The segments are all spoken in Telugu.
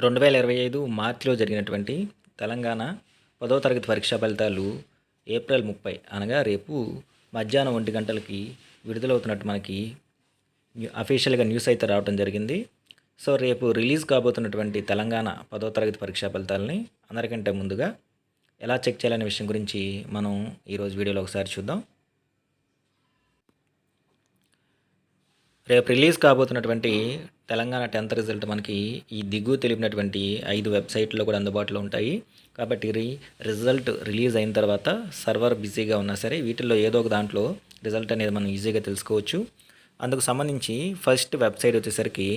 2025 మార్చిలో జరిగినటువంటి తెలంగాణ 10వ తరగతి పరీక్షా ఫలితాలు ఏప్రిల్ 30 అనగా రేపు మధ్యాహ్నం 1 గంటలకి విడుదలవుతున్నట్టు మనకి అఫీషియల్గా న్యూస్ అయితే రావడం జరిగింది. సో రేపు రిలీజ్ కాబోతున్నటువంటి తెలంగాణ 10వ తరగతి పరీక్షా ఫలితాలని అందరికంటే ముందుగా ఎలా చెక్ చేయాలనే విషయం గురించి మనం ఈరోజు వీడియోలో ఒకసారి చూద్దాం. రేపు రిలీజ్ కాబోతున్నటువంటి తెలంగాణ 10th రిజల్ట్ మనకి ఈ దిగువ తెలిపినటువంటి 5 వెబ్సైట్లో కూడా అందుబాటులో ఉంటాయి. కాబట్టి రిజల్ట్ రిలీజ్ అయిన తర్వాత సర్వర్ బిజీగా ఉన్నా సరే వీటిల్లో ఏదో ఒక దాంట్లో రిజల్ట్ అనేది మనం ఈజీగా తెలుసుకోవచ్చు. అందుకు సంబంధించి ఫస్ట్ వెబ్సైట్ వచ్చేసరికి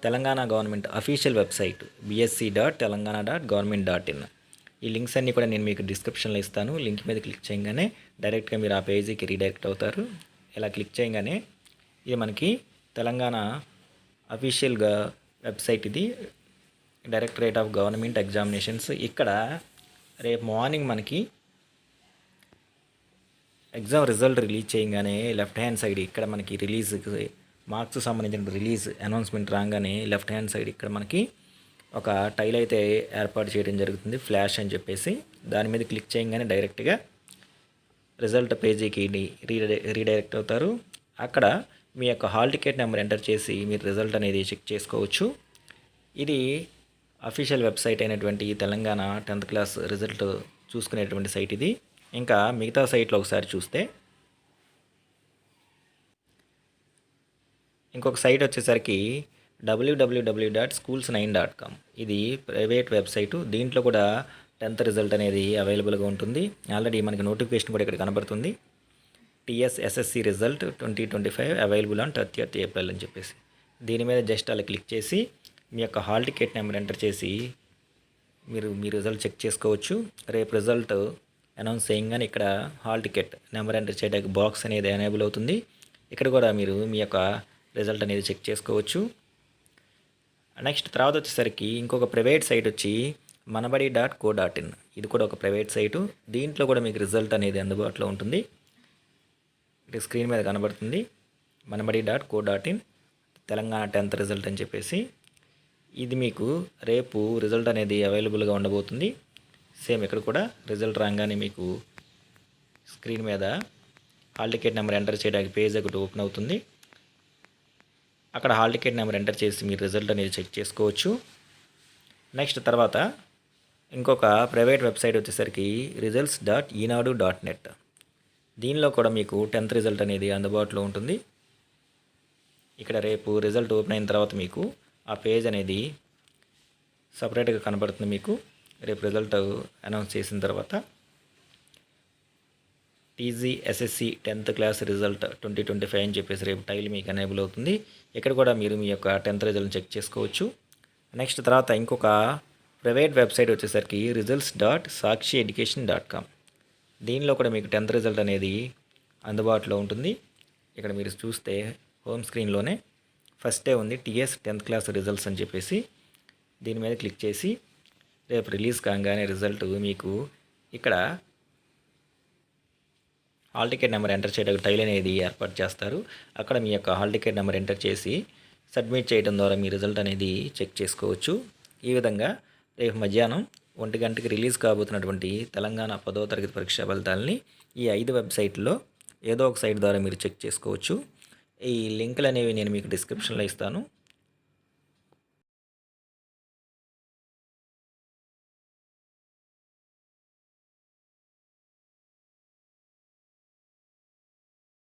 Telangana government official website bsc.telangana.government.in. ఈ లింక్స్ అన్నీ కూడా నేను మీకు డిస్క్రిప్షన్లో ఇస్తాను. లింక్ మీద క్లిక్ చేయగానే డైరెక్ట్గా మీరు ఆ పేజీకి రీడైరెక్ట్ అవుతారు. ఇలా క్లిక్ చేయగానే ఇది మనకి తెలంగాణ అఫీషియల్గా వెబ్సైట్, ఇది డైరెక్టరేట్ ఆఫ్ గవర్నమెంట్ ఎగ్జామినేషన్స్. ఇక్కడ రేపు మార్నింగ్ మనకి ఎగ్జామ్ రిజల్ట్ రిలీజ్ చేయగానే లెఫ్ట్ హ్యాండ్ సైడ్ ఇక్కడ మనకి రిలీజ్ మార్క్స్ సంబంధించిన రిలీజ్ అనౌన్స్మెంట్ రాగానే లెఫ్ట్ హ్యాండ్ సైడ్ ఇక్కడ మనకి ఒక టైల్ అయితే ఏర్పాటు చేయడం జరుగుతుంది, ఫ్లాష్ అని చెప్పేసి. దాని మీద క్లిక్ చేయగానే డైరెక్ట్గా రిజల్ట్ పేజీకి రీడైరెక్ట్ అవుతారు. అక్కడ మీ యొక్క హాల్ టికెట్ నెంబర్ ఎంటర్ చేసి మీరు రిజల్ట్ అనేది చెక్ చేసుకోవచ్చు. ఇది అఫీషియల్ వెబ్సైట్ అయినటువంటి తెలంగాణ 10th క్లాస్ రిజల్ట్ చూసుకునేటువంటి సైట్ ఇది. ఇంకా మిగతా సైట్లో ఒకసారి చూస్తే ఇంకొక సైట్ వచ్చేసరికి www.schools9.com. ఇది ప్రైవేట్ వెబ్సైటు. దీంట్లో కూడా 10th రిజల్ట్ అనేది అవైలబుల్గా ఉంటుంది. ఆల్రెడీ మనకి నోటిఫికేషన్ కూడా ఇక్కడ కనబడుతుంది. TSSSC result 2025 available on 30th April అని చెప్పేసి. దీని మీద జస్ట్ అలా క్లిక్ చేసి మీ యొక్క హాల్ టికెట్ నెంబర్ ఎంటర్ చేసి మీరు మీ రిజల్ట్ చెక్ చేసుకోవచ్చు. రేపు రిజల్ట్ అనౌన్స్ చేయగానే ఇక్కడ హాల్ టికెట్ నెంబర్ ఎంటర్ చేయడానికి బాక్స్ అనేది ఎనేబుల్ అవుతుంది. ఇక్కడ కూడా మీరు మీ యొక్క రిజల్ట్ అనేది చెక్ చేసుకోవచ్చు. నెక్స్ట్ తర్వాత వచ్చేసరికి ఇంకొక ప్రైవేట్ సైట్ వచ్చి manabadi.co.in. ఇది కూడా ఒక ప్రైవేట్ సైటు. దీంట్లో కూడా మీకు రిజల్ట్ అనేది అందుబాటులో ఉంటుంది. ఇది స్క్రీన్ మీద కనబడుతుంది, manabadi.co.in తెలంగాణ 10th రిజల్ట్ అని చెప్పేసి. ఇది మీకు రేపు రిజల్ట్ అనేది అవైలబుల్గా ఉండబోతుంది. సేమ్ ఇక్కడ కూడా రిజల్ట్ రాగానే మీకు స్క్రీన్ మీద హాల్ టికెట్ నెంబర్ ఎంటర్ చేయడానికి పేజ్ ఒకటి ఓపెన్ అవుతుంది. అక్కడ హాల్ టికెట్ నెంబర్ ఎంటర్ చేసి మీరు రిజల్ట్ అనేది చెక్ చేసుకోవచ్చు. నెక్స్ట్ తర్వాత ఇంకొక ప్రైవేట్ వెబ్సైట్ వచ్చేసరికి results.enadu.net. దీనిలో కూడా మీకు 10th రిజల్ట్ అనేది అందుబాటులో ఉంటుంది. ఇక్కడ రేపు రిజల్ట్ ఓపెన్ అయిన తర్వాత మీకు ఆ పేజ్ అనేది సపరేట్గా కనబడుతుంది. మీకు రేపు రిజల్ట్ అనౌన్స్ చేసిన తర్వాత TGSSC 10th క్లాస్ రిజల్ట్ 2025 అని చెప్పేసి రేపు టైల్ మీకు ఎనేబుల్ అవుతుంది. ఇక్కడ కూడా మీరు మీ యొక్క 10th రిజల్ట్ చెక్ చేసుకోవచ్చు. నెక్స్ట్ తర్వాత ఇంకొక ప్రైవేట్ వెబ్సైట్ వచ్చేసరికి results.sakshiyeducation.com. దీనిలో కూడా మీకు 10th రిజల్ట్ అనేది అందుబాటులో ఉంటుంది. ఇక్కడ మీరు చూస్తే హోమ్ స్క్రీన్లోనే ఫస్టే ఉంది TS 10th క్లాస్ రిజల్ట్స్ అని చెప్పేసి. దీని మీద క్లిక్ చేసి రేపు రిలీజ్ కాగానే రిజల్ట్ మీకు ఇక్కడ హాల్ టికెట్ నెంబర్ ఎంటర్ చేయడానికి టైల్ అనేది ఏర్పాటు చేస్తారు. అక్కడ మీ యొక్క హాల్ టికెట్ నెంబర్ ఎంటర్ చేసి సబ్మిట్ చేయడం ద్వారా మీ రిజల్ట్ అనేది చెక్ చేసుకోవచ్చు. ఈ విధంగా రేపు మధ్యాహ్నం 1 గంటకి రిలీజ్ కాబోతున్నటువంటి తెలంగాణ 10వ తరగతి పరీక్షా ఫలితాలని ఈ 5 వెబ్సైట్లో ఏదో ఒక సైట్ ద్వారా మీరు చెక్ చేసుకోవచ్చు. ఈ లింకులు అనేవి నేను మీకు డిస్క్రిప్షన్లో ఇస్తాను.